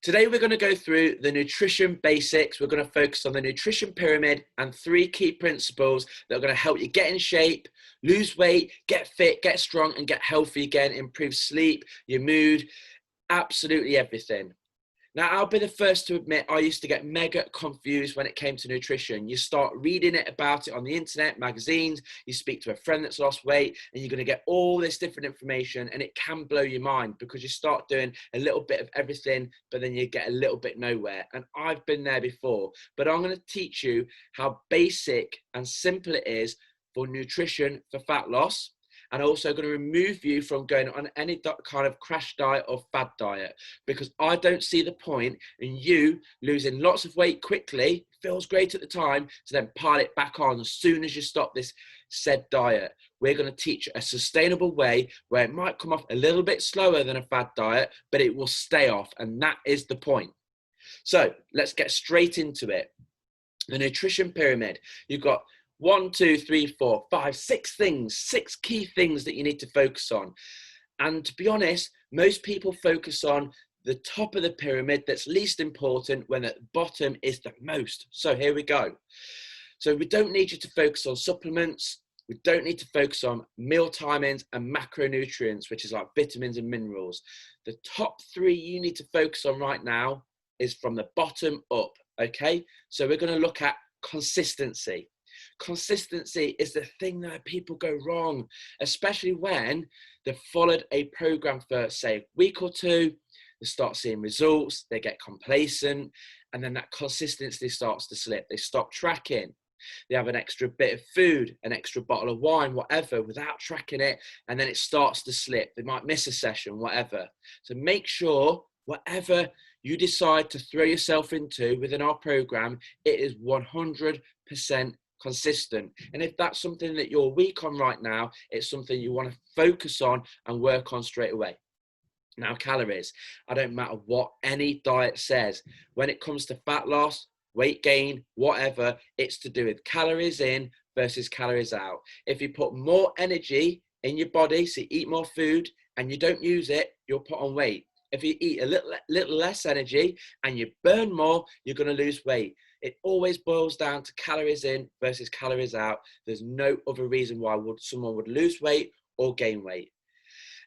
Today we're going to go through the nutrition basics. We're going to focus on the nutrition pyramid and 3 key principles that are going to help you get in shape, lose weight, get fit, get strong and get healthy again, improve sleep, your mood, absolutely everything. Now, I'll be the first to admit I used to get mega confused when it came to nutrition. You start reading about it on the internet, magazines, you speak to a friend that's lost weight, and you're going to get all this different information, and it can blow your mind because you start doing a little bit of everything, but then you get a little bit nowhere. And I've been there before, but I'm going to teach you how basic and simple it is for nutrition for fat loss. And also going to remove you from going on any kind of crash diet or fad diet, because I don't see the point in you losing lots of weight quickly, feels great at the time, to then pile it back on as soon as you stop this said diet. We're going to teach a sustainable way where it might come off a little bit slower than a fad diet, but it will stay off. And that is the point. So let's get straight into it. The nutrition pyramid. You've got 1, 2, 3, 4, 5, 6 things, 6 key things that you need to focus on. And to be honest, most people focus on the top of the pyramid that's least important when at the bottom is the most. So here we go. So we don't need you to focus on supplements. We don't need to focus on meal timings and macronutrients, which is like vitamins and minerals. The top 3 you need to focus on right now is from the bottom up, okay? So we're going to look at consistency. Consistency is the thing that people go wrong, especially when they've followed a program for, say, a week or 2, they start seeing results, they get complacent, and then that consistency starts to slip. They stop tracking. They have an extra bit of food, an extra bottle of wine, whatever, without tracking it, and then it starts to slip. They might miss a session, whatever. So make sure whatever you decide to throw yourself into within our program, it is 100% consistent. And if that's something that you're weak on right now, it's something you want to focus on and work on straight away. Now, calories. I don't matter what any diet says. When it comes to fat loss, weight gain, whatever, it's to do with calories in versus calories out. If you put more energy in your body, so you eat more food and you don't use it, you'll put on weight. If you eat a little less energy and you burn more, you're going to lose weight. It always boils down to calories in versus calories out. There's no other reason why someone would lose weight or gain weight.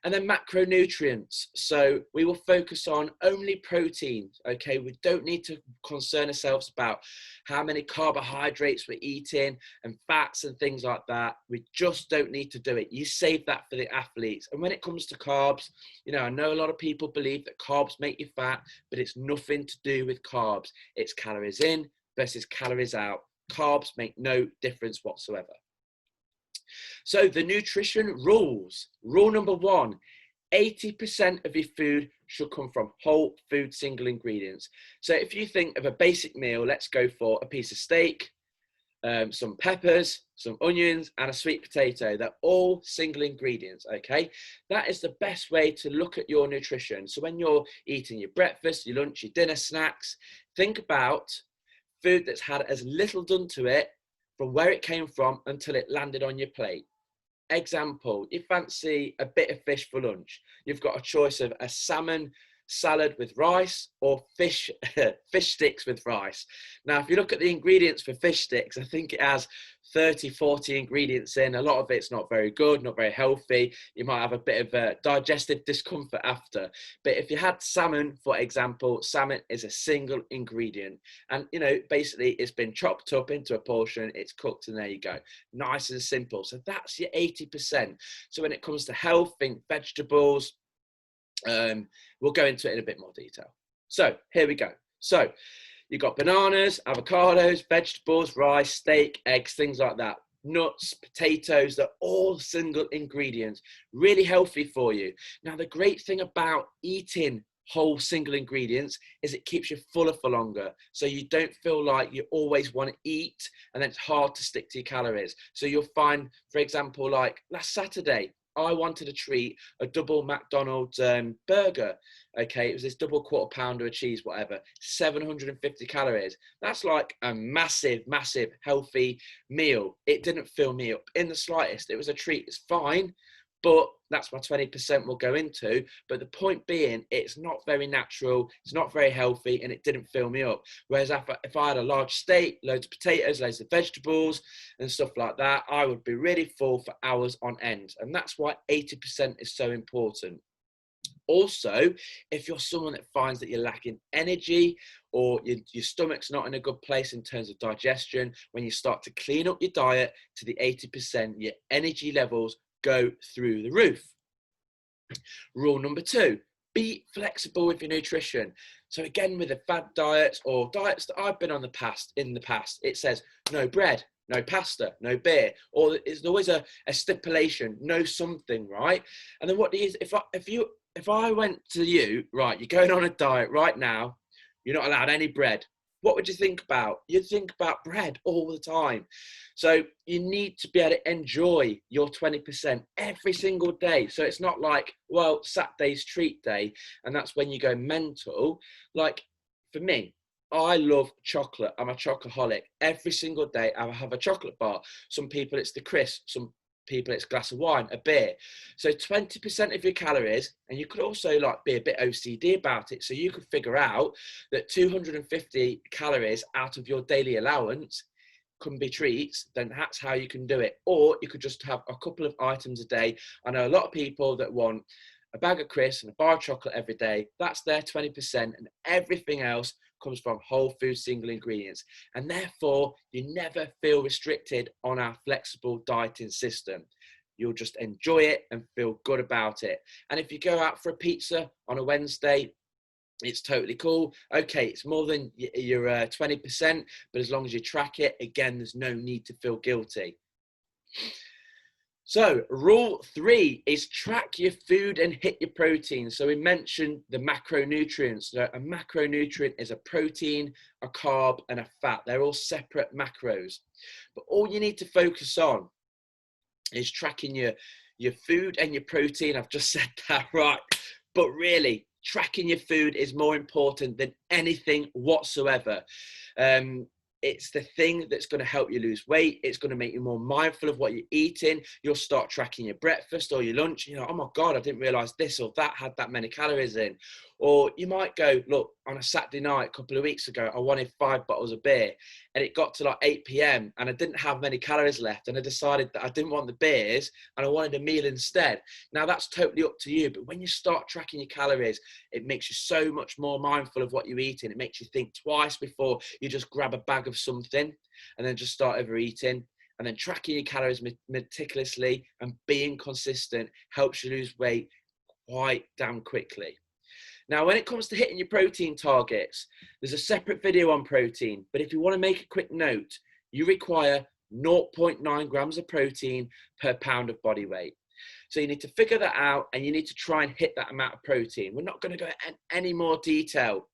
And then macronutrients. So we will focus on only proteins, okay? We don't need to concern ourselves about how many carbohydrates we're eating and fats and things like that. We just don't need to do it. You save that for the athletes. And when it comes to carbs, you know, I know a lot of people believe that carbs make you fat, but it's nothing to do with carbs. It's calories in versus calories out. Carbs make no difference whatsoever. So the nutrition rules. Rule number 1, 80% of your food should come from whole food single ingredients. So if you think of a basic meal, let's go for a piece of steak, some peppers, some onions, and a sweet potato. They're all single ingredients, okay? That is the best way to look at your nutrition. So when you're eating your breakfast, your lunch, your dinner, snacks, think about food that's had as little done to it from where it came from until it landed on your plate. Example, you fancy a bit of fish for lunch. You've got a choice of a salmon salad with rice or fish sticks with rice. Now, if you look at the ingredients for fish sticks, I think it has 30, 40 ingredients in. A lot of it's not very good, not very healthy. You might have a bit of digestive discomfort after. But if you had salmon, for example, salmon is a single ingredient. And, you know, basically it's been chopped up into a portion, it's cooked, and there you go. Nice and simple. So that's your 80%. So when it comes to health, think vegetables. We'll go into it in a bit more detail. So here we go. So you've got bananas, avocados, vegetables, rice, steak, eggs, things like that. Nuts, potatoes, they're all single ingredients, really healthy for you. Now, the great thing about eating whole single ingredients is it keeps you fuller for longer. So you don't feel like you always want to eat and then it's hard to stick to your calories. So you'll find, for example, like last Saturday, I wanted to treat a double McDonald's burger. Okay, it was this double quarter pounder of cheese, whatever, 750 calories. That's like a massive, healthy meal. It didn't fill me up in the slightest. It was a treat. It's fine, but that's my 20% will go into. But the point being, it's not very natural, it's not very healthy, and it didn't fill me up. Whereas if I had a large steak, loads of potatoes, loads of vegetables and stuff like that, I would be really full for hours on end. And that's why 80% is so important. Also, if you're someone that finds that you're lacking energy, or your stomach's not in a good place in terms of digestion, when you start to clean up your diet to the 80%, your energy levels go through the roof. Rule number 2, be flexible with your nutrition. So again, with the fad diets or diets that I've been on in the past, it says no bread, no pasta, no beer, or there's always a stipulation, no something, right? And then what do you, if I went to you, right, you're going on a diet right now, you're not allowed any bread, what would you think about? You'd think about bread all the time. So you need to be able to enjoy your 20% every single day. So it's not like, well, Saturday's treat day, and that's when you go mental. Like for me, I love chocolate. I'm a chocoholic. Every single day I have a chocolate bar. Some people it's the crisp, some people it's a glass of wine, a beer. So 20% of your calories, and you could also like be a bit OCD about it. So you could figure out that 250 calories out of your daily allowance can be treats, then that's how you can do it. Or you could just have a couple of items a day. I know a lot of people that want a bag of crisps and a bar of chocolate every day. That's their 20%, and everything else comes from whole food single ingredients. And therefore, you never feel restricted on our flexible dieting system. You'll just enjoy it and feel good about it. And if you go out for a pizza on a Wednesday, it's totally cool. Okay, it's more than your 20%, but as long as you track it, again, there's no need to feel guilty. So rule 3 is track your food and hit your protein. So we mentioned the macronutrients. So a macronutrient is a protein, a carb, and a fat. They're all separate macros. But all you need to focus on is tracking your food and your protein. I've just said that right. But really, tracking your food is more important than anything whatsoever. It's the thing that's going to help you lose weight. It's going to make you more mindful of what you're eating. You'll start tracking your breakfast or your lunch. You know, oh my God, I didn't realize this or that had that many calories in. Or you might go, look, on a Saturday night, a couple of weeks ago, I wanted 5 bottles of beer, and it got to like 8 p.m. and I didn't have many calories left. And I decided that I didn't want the beers and I wanted a meal instead. Now that's totally up to you. But when you start tracking your calories, it makes you so much more mindful of what you're eating. It makes you think twice before you just grab a bag of something and then just start overeating. And then tracking your calories meticulously and being consistent helps you lose weight quite damn quickly. Now, when it comes to hitting your protein targets, there's a separate video on protein, but if you want to make a quick note, you require 0.9 grams of protein per pound of body weight. So you need to figure that out, and you need to try and hit that amount of protein. We're not going to go into any more detail,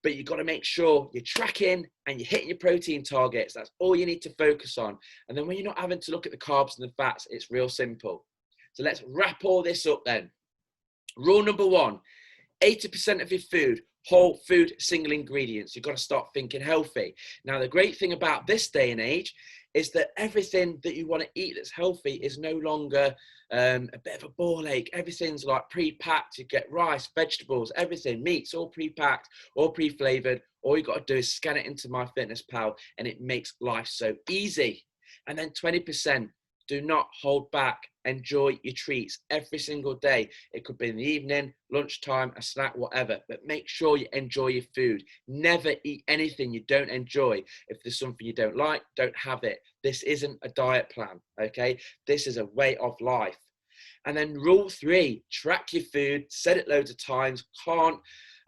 but you've got to make sure you're tracking and you're hitting your protein targets. That's all you need to focus on. And then when you're not having to look at the carbs and the fats, it's real simple. So let's wrap all this up then. Rule number 1, 80% of your food, whole food, single ingredients. You've got to start thinking healthy. Now, the great thing about this day and age is that everything that you want to eat that's healthy is no longer a bit of a ball ache. Everything's like pre-packed. You get rice, vegetables, everything, meats, all pre-packed, all pre-flavored. All you got to do is scan it into MyFitnessPal, and it makes life so easy. And then 20%. Do not hold back. Enjoy your treats every single day. It could be in the evening, lunchtime, a snack, whatever. But make sure you enjoy your food. Never eat anything you don't enjoy. If there's something you don't like, don't have it. This isn't a diet plan, okay? This is a way of life. And then rule 3, track your food. Said it loads of times. Can't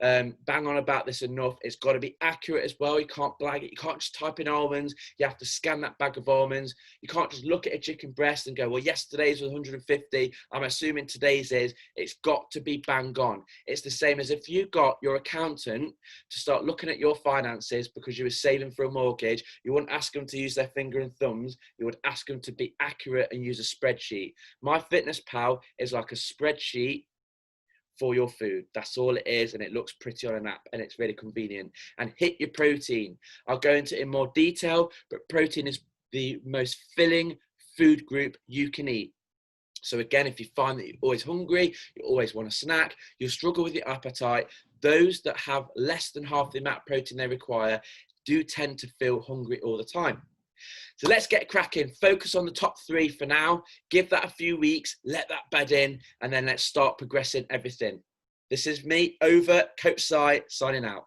bang on about this enough. It's got to be accurate as well. You can't blag it. You can't just type in almonds. You have to scan that bag of almonds. You can't just look at a chicken breast and go, well, yesterday's was 150. I'm assuming today's is. It's got to be bang on. It's the same as if you got your accountant to start looking at your finances because you were saving for a mortgage. You wouldn't ask them to use their finger and thumbs. You would ask them to be accurate and use a spreadsheet. MyFitnessPal is like a spreadsheet for your food. That's all it is, and it looks pretty on an app, and it's really convenient. And hit your protein. I'll go into it in more detail, but protein is the most filling food group you can eat. So again, if you find that you're always hungry, you always want a snack, you'll struggle with your appetite, those that have less than half the amount of protein they require do tend to feel hungry all the time. So let's get cracking. Focus on the top 3 for now. Give that a few weeks, let that bed in, and then let's start progressing everything. This is me, Over, Coach Si, signing out.